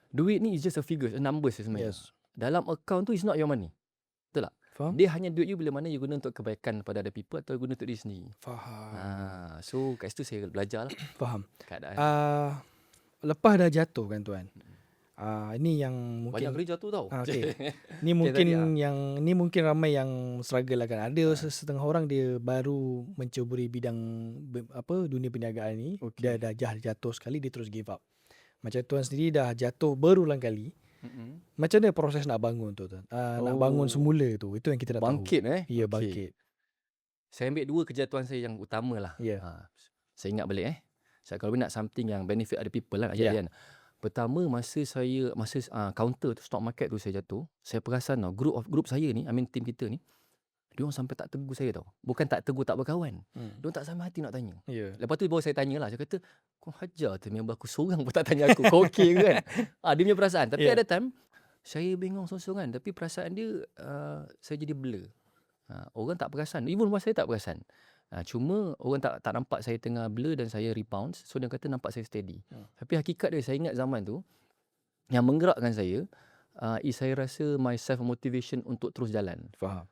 Duit ni is just a figure, a numbers sebenarnya. Yes. Dalam account tu is not your money. Betul tak? Faham? Dia hanya duit you bila mana you guna untuk kebaikan pada other people atau guna untuk diri sendiri. Faham. So kat situ saya belajar lah Faham. keadaan. Lepas dah jatuh kan tuan. Ini yang Banyak mungkin kali jatuh tau. okay. Ni Okay, mungkin tadi, ni mungkin ramai yang struggle lah kan. Ada setengah orang dia baru mencuburi bidang dunia perniagaan ni. Okay. Dia dah jatuh sekali, dia terus give up. Macam tuan sendiri dah jatuh berulang kali. Macam mana proses nak bangun tu tuan? Nak bangun semula tu. Itu yang kita nak Bangkit tahu. Ya, okay. bangkit. Saya ambil 2 kejatuhan saya yang utama lah. Saya ingat balik kalau nak something yang benefit other people lah. Kan. Pertama masa counter tu, stock market tu saya jatuh, saya perasan tau, group saya ni, team kita ni, diorang sampai tak tegur saya tau. Bukan tak tegur, tak berkawan. Diorang tak sampai hati nak tanya. Lepas tu baru saya tanya lah. Saya kata, kau hajar tu member aku seorang pun tak tanya aku. Kau okey ke kan? Dia punya perasaan. Tapi ada time, saya bingung seorang-seorang. Tapi perasaan dia, saya jadi blur. Orang tak perasan. Even saya tak perasan. Cuma orang tak nampak saya tengah blur dan saya rebound. So dia kata nampak saya steady. Tapi hakikat dia, saya ingat zaman tu, yang menggerakkan saya, saya rasa my self motivation untuk terus jalan. Faham.